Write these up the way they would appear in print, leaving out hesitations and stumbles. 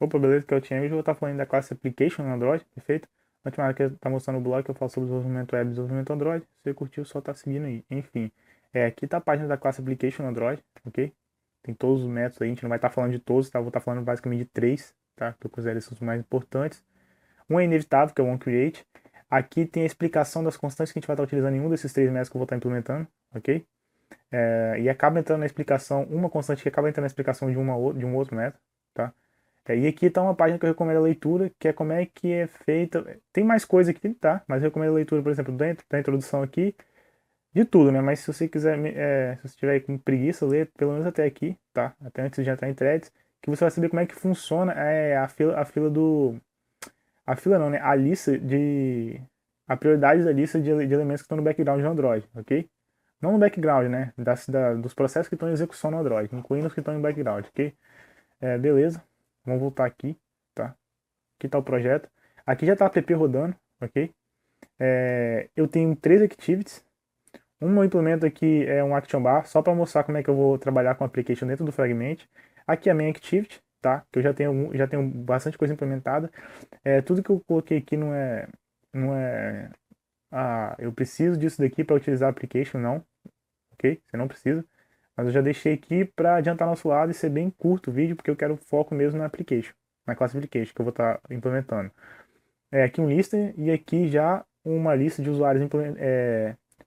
Opa, beleza, que é o Tiago. Hoje eu vou estar falando da classe Application no Android, perfeito? Na última hora que tá mostrando o blog que eu falo sobre desenvolvimento web e desenvolvimento Android. Se você curtiu, só tá seguindo aí. Enfim, aqui tá a página da classe Application no Android, ok? Tem todos os métodos aí, a gente não vai estar falando de todos, tá? Vou estar falando basicamente de três, tá? Que eu considero esses os mais importantes. Um é inevitável, que é o onCreate. Aqui tem a explicação das constantes que a gente vai estar utilizando em um desses três métodos que eu vou estar implementando, ok? E acaba entrando na explicação, uma constante que acaba entrando na explicação de um outro método, tá? E aqui está uma página que eu recomendo a leitura, que é como é que é feita. Tem mais coisa aqui, tá? Mas eu recomendo a leitura, por exemplo, dentro da introdução aqui, de tudo, né? Mas se você quiser, se você tiver com preguiça, ler pelo menos até aqui, tá? Até antes de entrar em threads, que você vai saber como é que funciona a fila não, né? A prioridade da lista de elementos que estão no background do Android, ok? Não no background, né? Dos processos que estão em execução no Android, incluindo os que estão em background, ok? Beleza. Vamos voltar aqui, tá? Aqui está o projeto. Aqui já está a app rodando, ok? Eu tenho três activities. Uma eu implemento aqui é um action bar, só para mostrar como é que eu vou trabalhar com o application dentro do Fragment. Aqui é a main activity, tá? Que eu já tenho bastante coisa implementada. Tudo que eu coloquei aqui não é eu preciso disso daqui para utilizar a application, não, ok? Você não precisa. Mas eu já deixei aqui para adiantar nosso lado e ser bem curto o vídeo, porque eu quero foco mesmo na application, na classe application que eu vou estar implementando. Aqui um lista e aqui já uma lista de usuários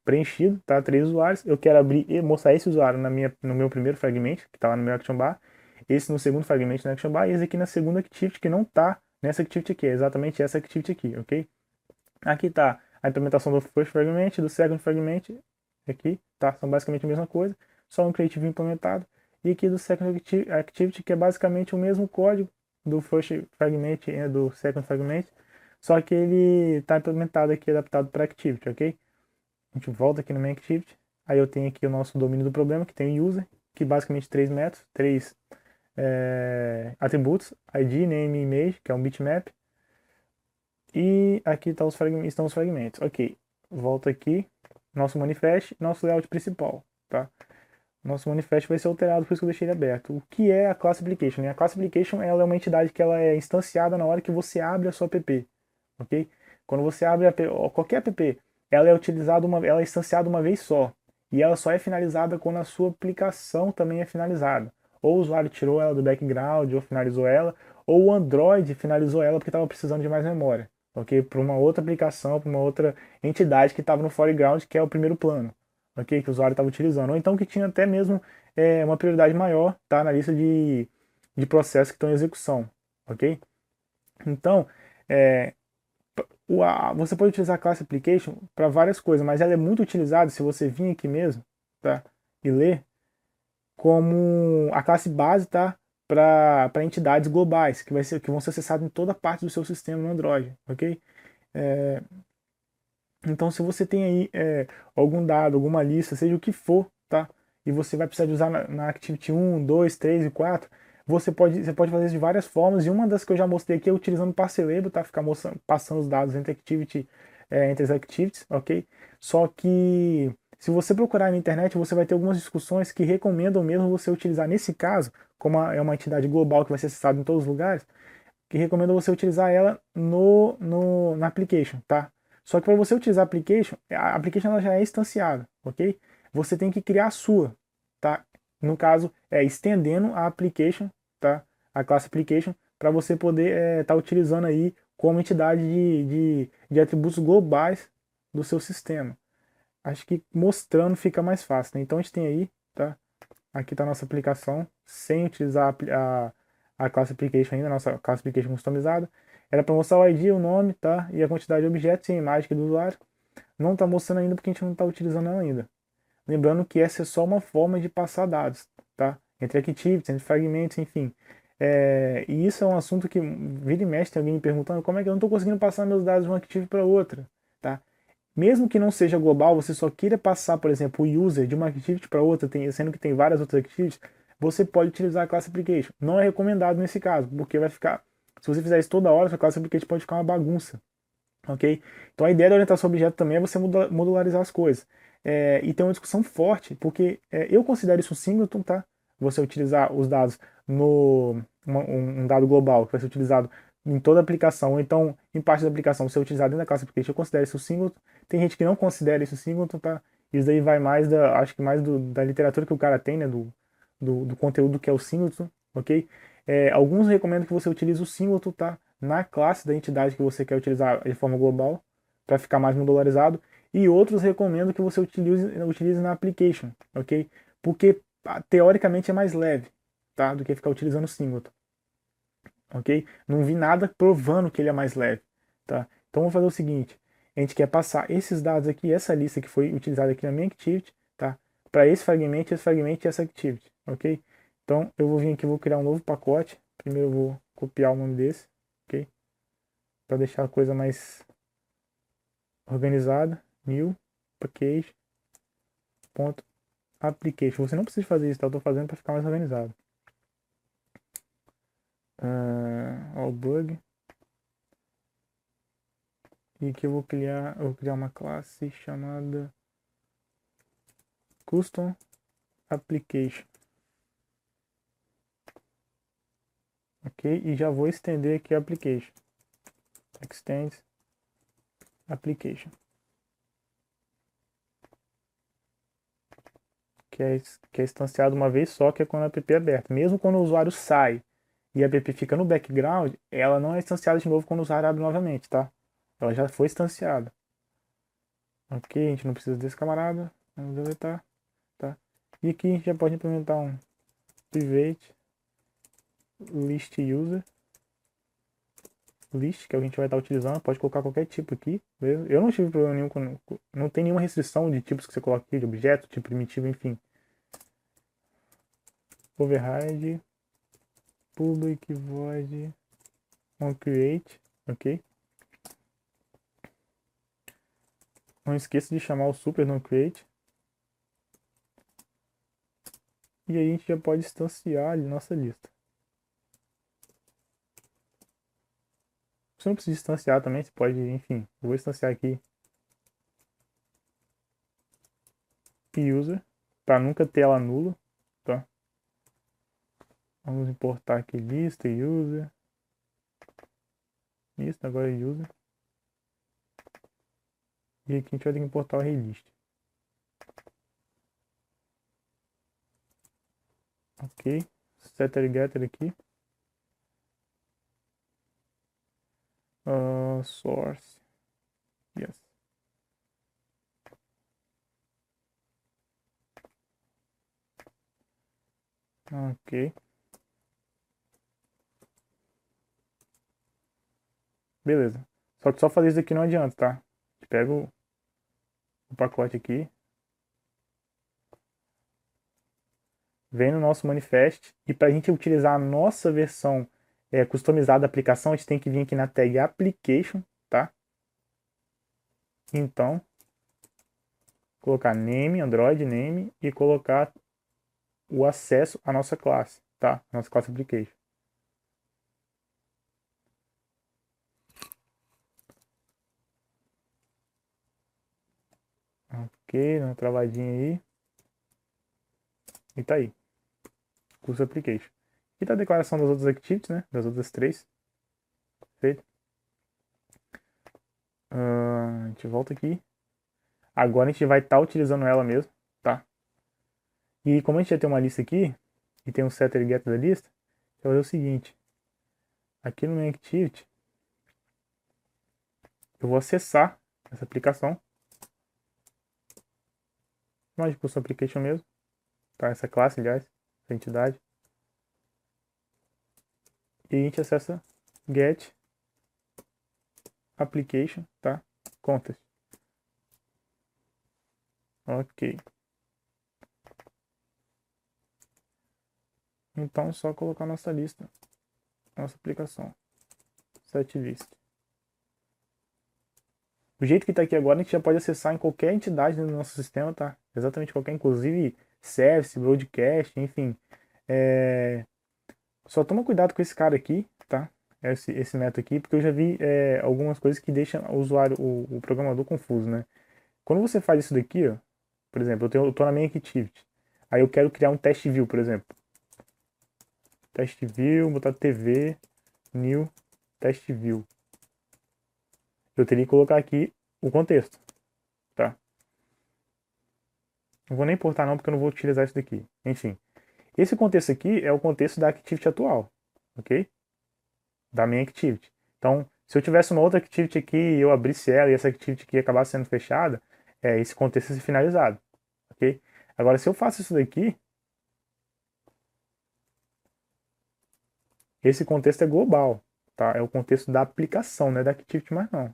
preenchido, tá? Três usuários. Eu quero abrir e mostrar esse usuário no meu primeiro fragment, que está lá no meu action bar, esse no segundo fragment no action bar e esse aqui na segunda activity que não está nessa activity aqui, é exatamente essa activity aqui, ok? Aqui está a implementação do first fragment, do second fragment, aqui, tá? São basicamente a mesma coisa, só um creative implementado. E aqui do second activity, que é basicamente o mesmo código do first fragment e do second fragment, só que ele está implementado aqui, adaptado para Activity, ok? A gente volta aqui no main Activity. Aí eu tenho aqui o nosso domínio do problema, que tem o user, que basicamente três métodos, três atributos, ID, name e image, que é um bitmap. E aqui estão os fragmentos. Ok, volta aqui, nosso manifest, nosso layout principal, tá? Nosso manifest vai ser alterado, por isso que eu deixei ele aberto. O que é a class application? A class application ela é uma entidade que ela é instanciada na hora que você abre a sua app, ok? Quando você abre qualquer app, ela é instanciada uma vez só. E ela só é finalizada quando a sua aplicação também é finalizada. Ou o usuário tirou ela do background, ou finalizou ela, ou o Android finalizou ela porque estava precisando de mais memória, ok? Para uma outra aplicação, para uma outra entidade que estava no foreground, que é o primeiro plano, ok? Que o usuário estava utilizando. Ou então que tinha até mesmo uma prioridade maior, tá? Na lista de processos que estão em execução, ok? Então, é, você pode utilizar a classe application para várias coisas, mas ela é muito utilizada, se você vir aqui mesmo, tá? E ler, como a classe base, tá? Para entidades globais, que vão ser acessadas em toda parte do seu sistema no Android, ok? É, então, se você tem aí algum dado, alguma lista, seja o que for, tá? E você vai precisar de usar na Activity 1, 2, 3 e 4, você pode fazer isso de várias formas. E uma das que eu já mostrei aqui é utilizando Parcelebo, tá? Ficar passando os dados entre as activities, ok? Só que se você procurar na internet, você vai ter algumas discussões que recomendam mesmo você utilizar nesse caso, como é uma entidade global que vai ser acessada em todos os lugares, que recomenda você utilizar ela na application, tá? Só que para você utilizar a application ela já é instanciada, ok? Você tem que criar a sua, tá? No caso, estendendo a application, tá? A classe application, para você poder estar utilizando aí como entidade de atributos globais do seu sistema. Acho que mostrando fica mais fácil, né? Então a gente tem aí, tá? Aqui está a nossa aplicação, sem utilizar a classe application ainda, a nossa classe application customizada. Era para mostrar o ID, o nome, tá? E a quantidade de objetos e a imagem aqui do usuário. Não está mostrando ainda porque a gente não está utilizando ela ainda. Lembrando que essa é só uma forma de passar dados, tá? Entre activities, entre fragmentos, enfim. E isso é um assunto que vira e mexe, tem alguém me perguntando como é que eu não estou conseguindo passar meus dados de uma activity para outra, tá? Mesmo que não seja global, você só queira passar, por exemplo, o user de uma activity para outra, sendo que tem várias outras activities, você pode utilizar a class application. Não é recomendado nesse caso, porque vai ficar. Se você fizer isso toda hora, sua class application pode ficar uma bagunça, ok? Então a ideia da orientação objeto também é você modularizar as coisas. E tem uma discussão forte, porque eu considero isso um singleton, tá? Você utilizar os dados um dado global que vai ser utilizado em toda a aplicação, ou então em parte da aplicação ser utilizado dentro da classe application, eu considero isso singleton. Tem gente que não considera isso singleton, tá? Isso daí vai mais acho que mais da literatura que o cara tem, né? Do conteúdo que é o singleton, ok? Alguns recomendam que você utilize o singleton, tá? Na classe da entidade que você quer utilizar de forma global, para ficar mais modularizado. E outros recomendam que você utilize na application, ok? Porque teoricamente é mais leve, tá? Do que ficar utilizando o singleton, ok? Não vi nada provando que ele é mais leve, tá? Então vamos fazer o seguinte, a gente quer passar esses dados aqui, essa lista que foi utilizada aqui na minha activity, tá? Para esse fragmento e essa activity, ok? Então eu vou vir aqui, vou criar um novo pacote. Primeiro eu vou copiar o nome desse, ok? Para deixar a coisa mais organizada. New package ponto application. Você não precisa fazer isso, tá? Eu tô fazendo para ficar mais organizado. All bug. E aqui eu vou criar uma classe chamada custom application. Ok? E já vou estender aqui a application. Extends application. Que é instanciado uma vez só, que é quando a app é aberta. Mesmo quando o usuário sai e a app fica no background, ela não é instanciada de novo quando o usuário abre novamente, tá? Ela já foi instanciada. Ok, a gente não precisa desse camarada. Vamos deletar, tá? E aqui a gente já pode implementar um private list user. List, que a gente vai estar utilizando, pode colocar qualquer tipo aqui, beleza? Eu não tive problema nenhum com... Não tem nenhuma restrição de tipos que você coloca aqui, de objeto, tipo primitivo, enfim. Override public void onCreate, ok? Não esqueça de chamar o super no create. E aí a gente já pode instanciar ali nossa lista. Você não precisa instanciar também, você pode, enfim, eu vou instanciar aqui user, para nunca ter ela nula, tá? Vamos importar aqui lista, user, lista, agora é user. E aqui a gente vai ter que importar o arraylist. Ok, setter getter aqui. Source, yes. Ok. Beleza. Só que só fazer isso aqui não adianta, tá? A gente pega o pacote aqui, vem no nosso manifest, e para a gente utilizar a nossa versão customizada da aplicação, a gente tem que vir aqui na tag application, tá? Então, colocar name, Android name, e colocar o acesso à nossa classe, tá? Nossa classe application. Ok, dá uma travadinha aí. E tá aí. Curso application. E tá a declaração das outras activities, né? Das outras três. Perfeito. A gente volta aqui. Agora a gente vai estar utilizando ela mesmo, tá? E como a gente já tem uma lista aqui, e tem um setter e getter da lista, eu vou fazer o seguinte. Aqui no meu activity, eu vou acessar essa aplicação. Mais de curso application mesmo. Tá? Essa classe, aliás. Essa entidade. E a gente acessa get application, tá? Context. Ok. Então, só colocar nossa lista, nossa aplicação. Setlist. O jeito que está aqui agora, a gente já pode acessar em qualquer entidade do nosso sistema, tá? Exatamente qualquer, inclusive service, broadcast, enfim. Só toma cuidado com esse cara aqui, tá? Esse método aqui, porque eu já vi algumas coisas que deixam o usuário, o programador confuso, né? Quando você faz isso daqui, ó, por exemplo, eu tô na minha activity, aí eu quero criar um test view, por exemplo. test view, botar TV, new, test view. Eu teria que colocar aqui o contexto, tá? Não vou nem importar não, porque eu não vou utilizar isso daqui. Enfim, esse contexto aqui é o contexto da Activity atual, ok? Da minha Activity. Então, se eu tivesse uma outra Activity aqui e eu abrisse ela e essa Activity aqui acabasse sendo fechada, esse contexto ia ser finalizado, ok? Agora, se eu faço isso daqui, esse contexto é global, tá? É o contexto da aplicação, não é da Activity mais não.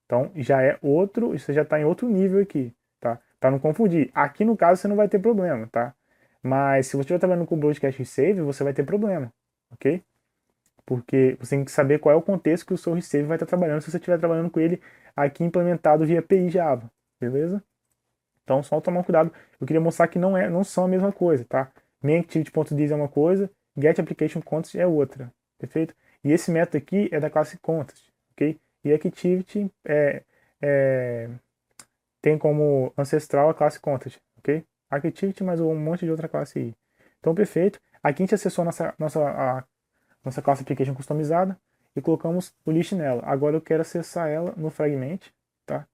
Então, já é outro, você já está em outro nível aqui, tá? Para não confundir. Aqui, no caso, você não vai ter problema, tá? Mas se você estiver trabalhando com Broadcast Save, você vai ter problema, ok? Porque você tem que saber qual é o contexto que o seu receive vai estar trabalhando se você estiver trabalhando com ele aqui implementado via API Java, beleza? Então, só tomar um cuidado. Eu queria mostrar que não são a mesma coisa, tá? MainActivity.dis é uma coisa, GetApplicationContext é outra, perfeito? E esse método aqui é da classe Context, ok? E Activity tem como ancestral a classe Context, ok? Activity mais um monte de outra classe aí. Então, perfeito. Aqui a gente acessou nossa classe Application customizada e colocamos o list nela. Agora eu quero acessar ela no Fragment, tá?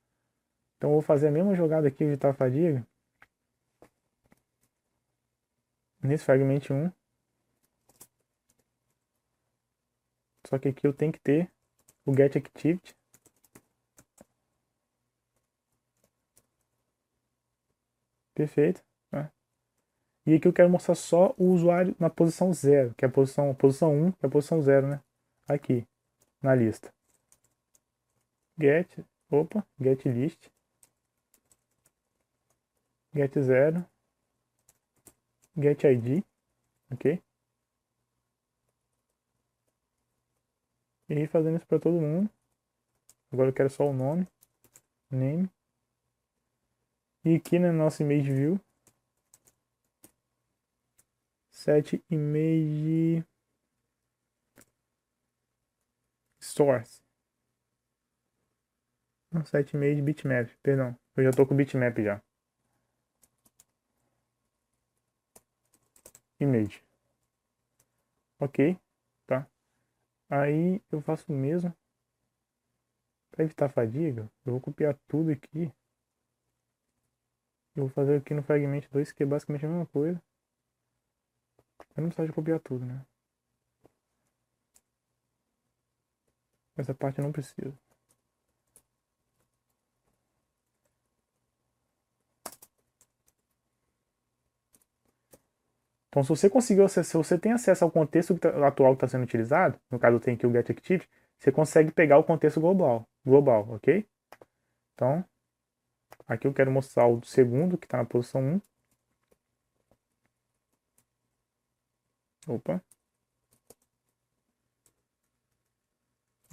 Então eu vou fazer a mesma jogada aqui de fadiga. Nesse Fragment 1. Só que aqui eu tenho que ter o getActivity. Perfeito. Tá? E aqui eu quero mostrar só o usuário na posição 0, que é a posição 1, que é a posição 0, né? Aqui, na lista. GetList, get0, getID, ok? E aí fazendo isso para todo mundo. Agora eu quero só o nome, name. E aqui na nossa image view, set image source. Não, set image bitmap, perdão. Eu já tô com o bitmap já. Image. Ok, tá? Aí eu faço o mesmo. Para evitar fadiga, eu vou copiar tudo aqui. Eu vou fazer aqui no Fragment 2, que é basicamente a mesma coisa. Eu não preciso de copiar tudo, né? Essa parte eu não preciso. Então, se você conseguiu se você tem acesso ao contexto atual que está sendo utilizado, no caso eu tenho aqui o getActivity, você consegue pegar o contexto global, ok? Então, aqui eu quero mostrar o segundo, que está na posição 1. Opa.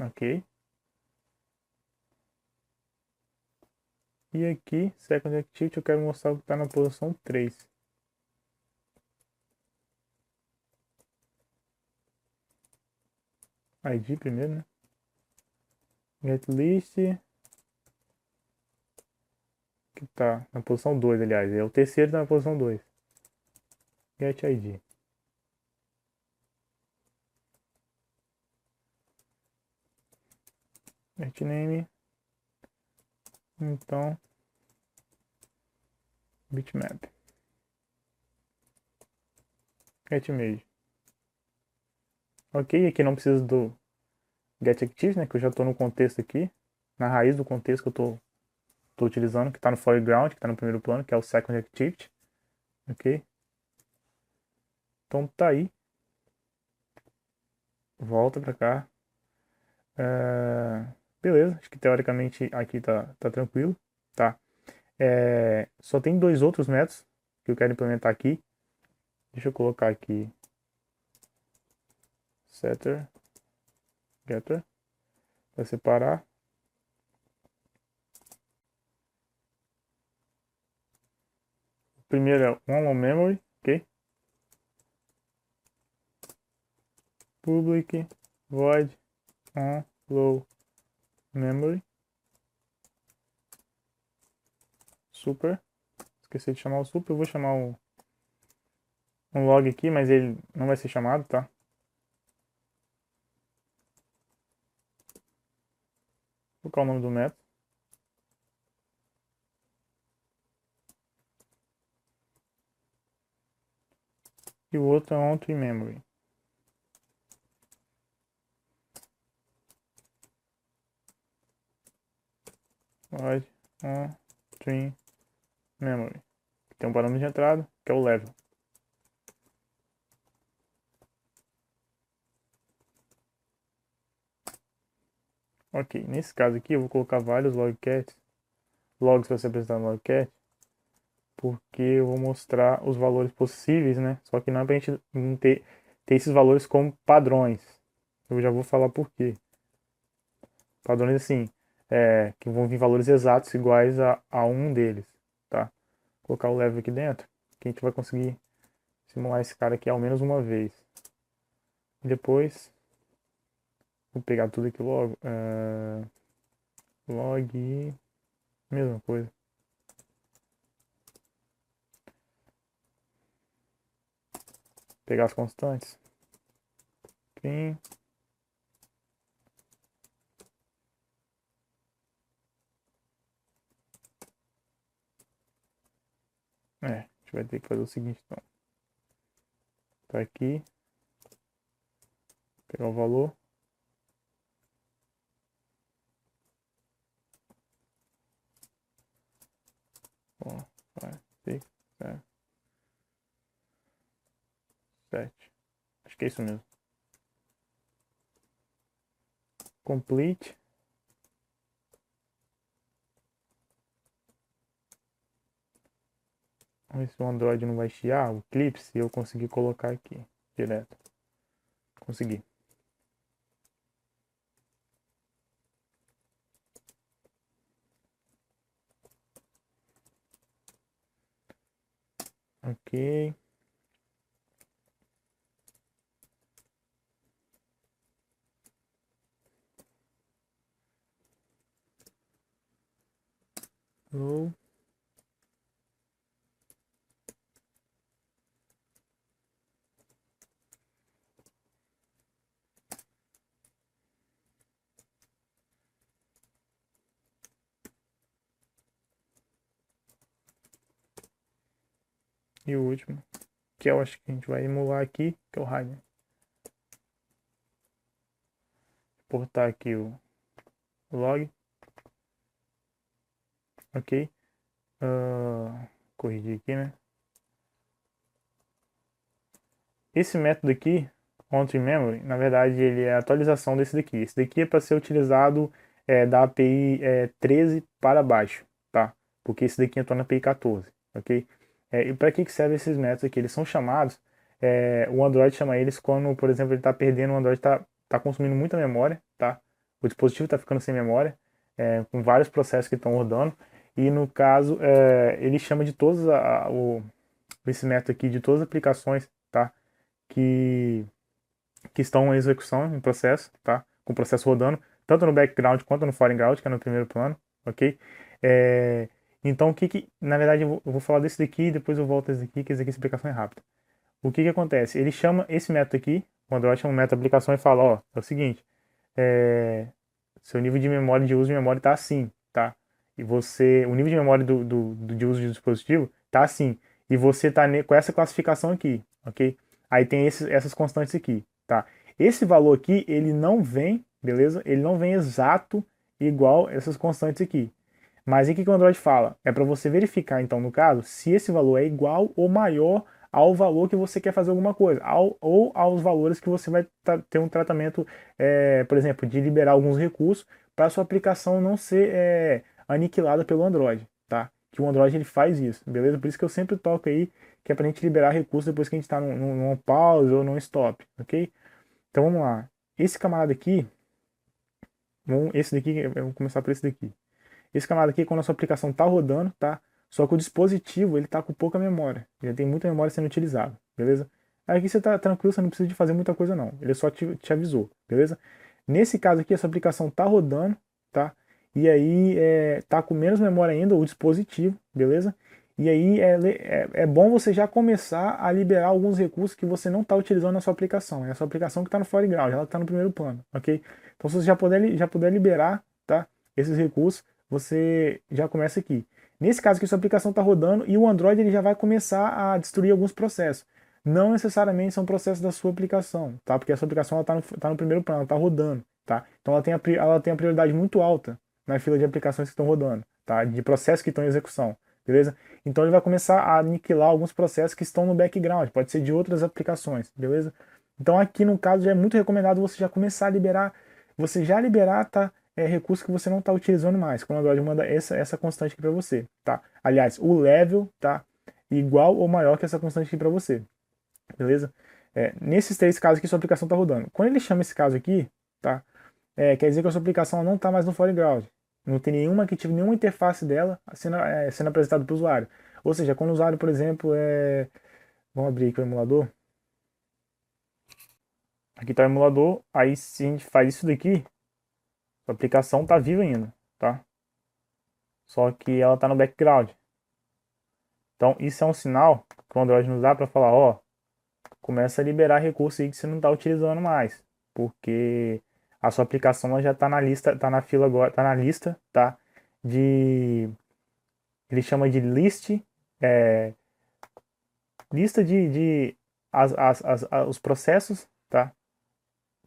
Ok. E aqui, Second Activity, eu quero mostrar o que está na posição 3. ID primeiro, né? GetList, que está na posição 2, aliás. É o terceiro que tá na posição 2. GetID. GetName. Então, bitmap. GetImage. Ok, aqui não precisa do getActivity, né? Que eu já estou no contexto aqui. Na raiz do contexto que eu estou utilizando, que está no foreground, que está no primeiro plano, que é o Second Activity. Ok? Então tá aí. Volta para cá. Beleza, acho que teoricamente aqui tá tranquilo. Tá. Só tem dois outros métodos que eu quero implementar aqui. Deixa eu colocar aqui setter, getter, para separar. O primeiro é onLowMemory, ok? Public void onLowMemory. Super. Esqueci de chamar o super, eu vou chamar um log aqui, mas ele não vai ser chamado, tá? Vou colocar o nome do método. E o outro é onToMemory. Void onToMemory. Tem um parâmetro de entrada, que é o level. Ok, nesse caso aqui eu vou colocar vários logs para ser apresentado no logcat, porque eu vou mostrar os valores possíveis, né? Só que não é para a gente não ter esses valores como padrões. Eu já vou falar por quê. Padrões assim, que vão vir valores exatos iguais a um deles, tá? Vou colocar o level aqui dentro, que a gente vai conseguir simular esse cara aqui ao menos uma vez. E depois, vou pegar tudo aqui logo. Log, mesma coisa. Pegar as constantes. Clean. A gente vai ter que fazer o seguinte, então. Tá aqui. Pegar o valor. Ó, 5, 6, 7, 7. Acho que é isso mesmo. Complete. Vamos ver se o Android não vai chiar, o Eclipse, e eu conseguir colocar aqui, direto. Consegui. Ok. Low. E o último, que eu acho que a gente vai emular aqui, que é o Raiden. Portar aqui o log. Ok. Corrigir aqui, né? Esse método aqui, onToMemory, na verdade ele é a atualização desse daqui. Esse daqui é para ser utilizado da API 13 para baixo, tá? Porque esse daqui entrou na API 14, ok? E para que servem esses métodos aqui? Eles são chamados, o Android chama eles quando, por exemplo, ele está perdendo, o Android está consumindo muita memória, tá? O dispositivo está ficando sem memória, com vários processos que estão rodando, e no caso, ele chama de todos esse método aqui, de todas as aplicações, tá? que, que estão em execução, em processo, tá? Com o processo rodando, tanto no background quanto no foreground, que é no primeiro plano, ok? Então, na verdade, eu vou falar desse daqui e depois eu volto a esse daqui, que esse aqui a explicação é rápida. O que acontece? Ele chama esse método aqui, quando eu chamo um método aplicação e fala, ó, é o seguinte, seu nível de memória, de uso de memória está assim, tá? E o nível de memória de uso de dispositivo está assim. E você está com essa classificação aqui, ok? Aí tem essas constantes aqui, tá? Esse valor aqui, ele não vem, beleza? Ele não vem exato igual essas constantes aqui. Mas o que o Android fala? É para você verificar, então, no caso, se esse valor é igual ou maior ao valor que você quer fazer alguma coisa, ou aos valores que você vai ter um tratamento, por exemplo, de liberar alguns recursos para sua aplicação não ser aniquilada pelo Android, tá? Que o Android ele faz isso, beleza? Por isso que eu sempre toco aí, que é para a gente liberar recursos depois que a gente está num pause ou num stop, ok? Então vamos lá. Esse camarada aqui, esse daqui, eu vou começar por esse daqui. Esse camarada aqui, quando a sua aplicação está rodando, tá? Só que o dispositivo, ele tá com pouca memória. Ele tem muita memória sendo utilizada, beleza? Aí aqui você tá tranquilo, você não precisa de fazer muita coisa não. Ele só te avisou, beleza? Nesse caso aqui, a sua aplicação tá rodando, tá? E aí tá com menos memória ainda, o dispositivo, beleza? E aí é bom você já começar a liberar alguns recursos que você não está utilizando na sua aplicação. É a sua aplicação que está no foreground, ela está no primeiro plano, ok? Então se você já puder liberar, tá, esses recursos, você já começa aqui. Nesse caso aqui, sua aplicação está rodando e o Android ele já vai começar a destruir alguns processos. Não necessariamente são processos da sua aplicação, tá? Porque a sua aplicação está no primeiro plano, ela está rodando, tá? Então ela tem a prioridade muito alta na fila de aplicações que estão rodando, tá? De processos que estão em execução, beleza? Então ele vai começar a aniquilar alguns processos que estão no background, pode ser de outras aplicações, beleza? Então aqui no caso já é muito recomendado você já começar a liberar, você já liberar, tá? Recurso que você não está utilizando mais, quando o Android manda essa constante aqui para você, tá? Aliás, o level tá igual ou maior que essa constante aqui para você, beleza? Nesses três casos aqui sua aplicação está rodando. Quando ele chama esse caso aqui, tá? Quer dizer que a sua aplicação não está mais no foreground. Não tem nenhuma que tive nenhuma interface dela sendo apresentada para o usuário. Ou seja, quando o usuário, por exemplo, vamos abrir aqui o emulador. Aqui está o emulador. Aí se a gente faz isso daqui, a aplicação está viva ainda, tá? Só que ela está no background. Então isso é um sinal que o Android nos dá para falar, ó, começa a liberar recursos aí que você não está utilizando mais, porque a sua aplicação ela já está na lista, está na fila agora, está na lista, tá? De Ele chama de é, lista de os processos, tá?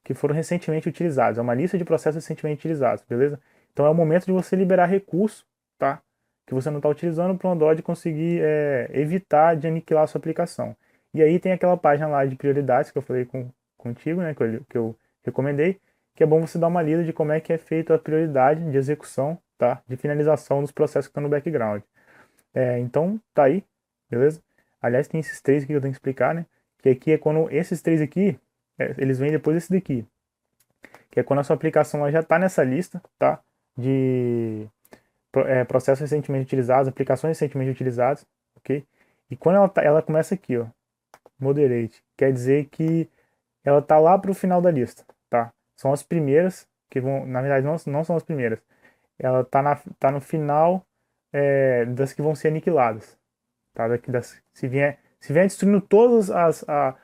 Que foram recentemente utilizados. É uma lista de processos recentemente utilizados, beleza? Então é o momento de você liberar recurso, tá? Que você não está utilizando para o Android conseguir evitar de aniquilar a sua aplicação. E aí tem aquela página lá de prioridades que eu falei contigo, né? Que eu recomendei, que é bom você dar uma lida de como é que é feita a prioridade de execução, tá? De finalização dos processos que estão no background. Então, tá aí, beleza? Aliás, tem esses três aqui que eu tenho que explicar, né? Que aqui é quando esses três aqui, eles vêm depois desse daqui. Que é quando a sua aplicação ela já está nessa lista, tá? De processos recentemente utilizados, aplicações recentemente utilizadas, ok? E quando ela começa aqui, ó, moderate, quer dizer que ela tá lá pro final da lista, tá? São as primeiras que vão, na verdade, não são as primeiras. Ela tá no final das que vão ser aniquiladas, tá? Se vier destruindo todos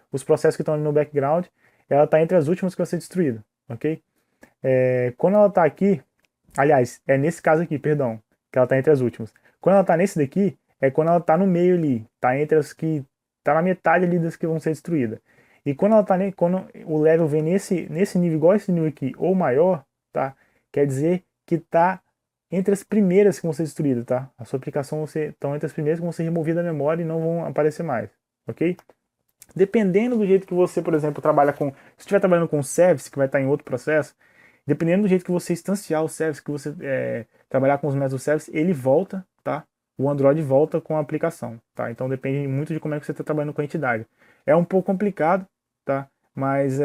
os processos que estão ali no background, ela está entre as últimas que vai ser destruída, ok? Quando ela está aqui, aliás, é nesse caso aqui, perdão, que ela está entre as últimas. Quando ela está nesse daqui, é quando ela está no meio ali, tá entre as que tá na metade ali das que vão ser destruídas. E quando ela tá quando o level vem nesse nível igual esse nível aqui ou maior, tá? Quer dizer que tá entre as primeiras que vão ser destruídas, tá? A sua aplicação estão entre as primeiras que vão ser removidas da memória e não vão aparecer mais, ok? Dependendo do jeito que você, por exemplo, trabalha com, se estiver trabalhando com service, que vai estar em outro processo, dependendo do jeito que você instanciar o service, que você trabalhar com os métodos service, ele volta, tá? O Android volta com a aplicação, tá? Então depende muito de como é que você está trabalhando com a entidade. É um pouco complicado, tá? Mas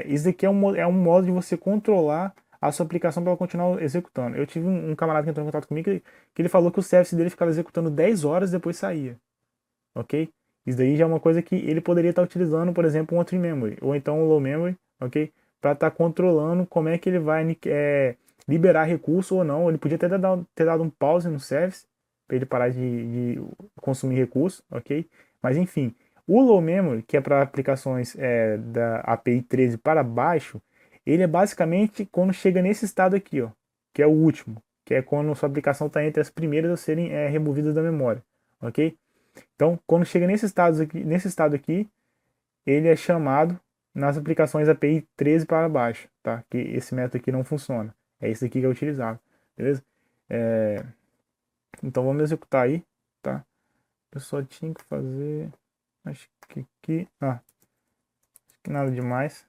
isso aqui é um modo de você controlar a sua aplicação para ela continuar executando. Eu tive um camarada que entrou em contato comigo que ele falou que o service dele ficava executando 10 horas e depois saía, ok? Isso daí já é uma coisa que ele poderia estar utilizando, por exemplo, um outro memory, ou então um low memory, ok? Para estar controlando como é que ele vai liberar recurso ou não. Ele podia ter dado um pause no service, para ele parar de consumir recurso, ok? Mas enfim, o low memory, que é para aplicações da API 13 para baixo, ele é basicamente quando chega nesse estado aqui, ó, que é o último, que é quando a sua aplicação está entre as primeiras a serem removidas da memória, ok? Então, quando chega nesse estado aqui, ele é chamado nas aplicações API 13 para baixo, tá? Que esse método aqui não funciona. É esse aqui que é utilizado, beleza? É, Então vamos executar aí, tá? Eu só tinha que fazer, acho que aqui, acho que nada demais.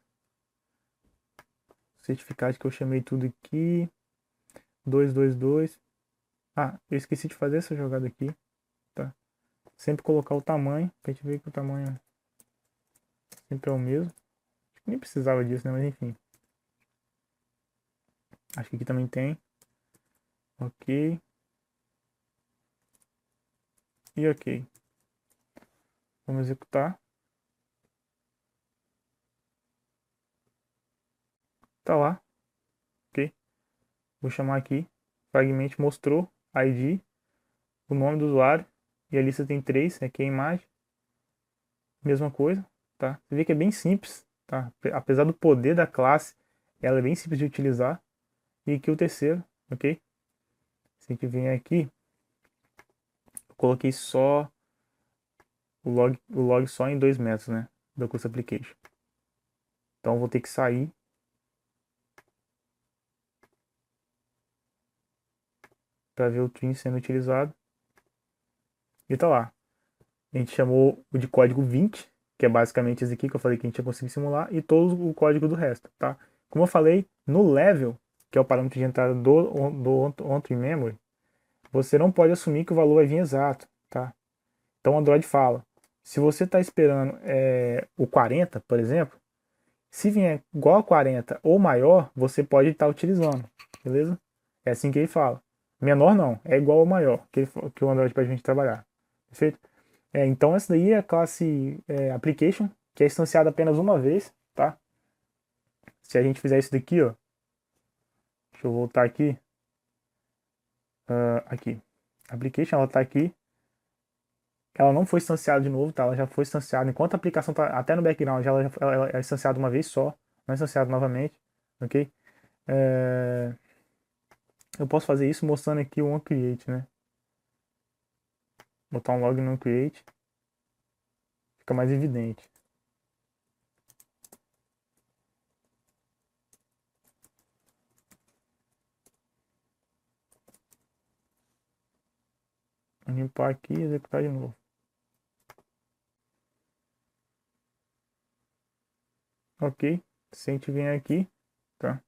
Certificado que eu chamei tudo aqui, 222. Eu esqueci de fazer essa jogada aqui, tá? Sempre colocar o tamanho, pra gente ver que o tamanho sempre é o mesmo. Nem precisava disso, né? Mas enfim. Acho que aqui também tem. Ok. E ok. Vamos executar. Tá lá. Ok. Vou chamar aqui. Fragment mostrou ID, o nome do usuário. e a lista tem 3, aqui é a imagem. Mesma coisa, tá? Você vê que é bem simples, tá? Apesar do poder da classe, ela é bem simples de utilizar. E aqui o terceiro, ok? Se a gente vem aqui, eu coloquei só o log só em 2 metros, né? Da Custom Application. Então eu vou ter que sair para ver o trim sendo utilizado. E tá lá. A gente chamou o de código 20, que é basicamente esse aqui que eu falei que a gente ia conseguir simular, e todo o código do resto, tá? Como eu falei, no level, que é o parâmetro de entrada do OnTrimMemory, você não pode assumir que o valor vai vir exato, tá? Então o Android fala, se você está esperando o 40, por exemplo, se vier igual a 40 ou maior, você pode estar utilizando, beleza? É assim que ele fala. Menor não, é igual ou maior que o Android pede a gente trabalhar, perfeito? Então essa daí é a classe Application, que é instanciada apenas uma vez, tá? Se a gente fizer isso daqui, ó, deixa eu voltar aqui, aqui, Application, ela está aqui, ela não foi instanciada de novo, tá? Ela já foi instanciada, enquanto a aplicação tá até no background, ela é instanciada uma vez só, não é instanciada novamente, ok? Eu posso fazer isso mostrando aqui o onCreate, né? Botar um log no onCreate, fica mais evidente. Vou limpar aqui e executar de novo. Ok, se a gente vier aqui, tá?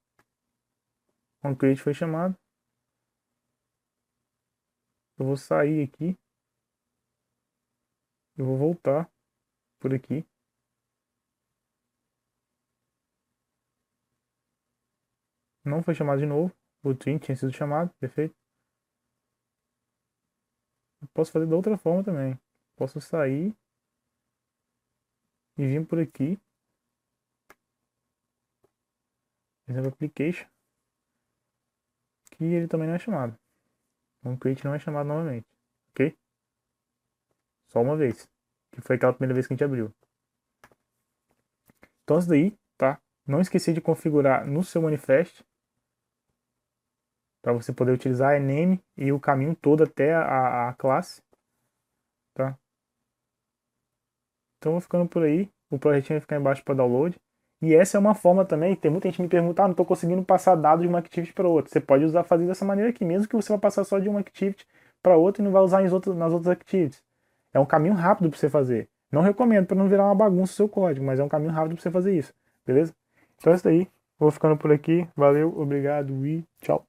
OnCreate foi chamado. Eu vou sair aqui. Eu vou voltar por aqui. Não foi chamado de novo. O trim tinha sido chamado, perfeito. Eu posso fazer da outra forma também. Posso sair e vir por aqui. Exemplo application. Que ele também não é chamado. O create não é chamado novamente. Ok? Só uma vez. Que foi aquela primeira vez que a gente abriu. Então isso daí, tá? Não esquecer de configurar no seu manifest para você poder utilizar a name e o caminho todo até a classe, tá? Então eu vou ficando por aí. O projetinho vai ficar embaixo para download. E essa é uma forma também, tem muita gente me pergunta, não estou conseguindo passar dados de uma activity para outra. Você pode fazer dessa maneira aqui, mesmo que você vá passar só de uma activity para outra e não vai usar nas outras activities. É um caminho rápido para você fazer. Não recomendo para não virar uma bagunça o seu código, mas é um caminho rápido para você fazer isso, beleza? Então é isso daí. Vou ficando por aqui. Valeu, obrigado e tchau.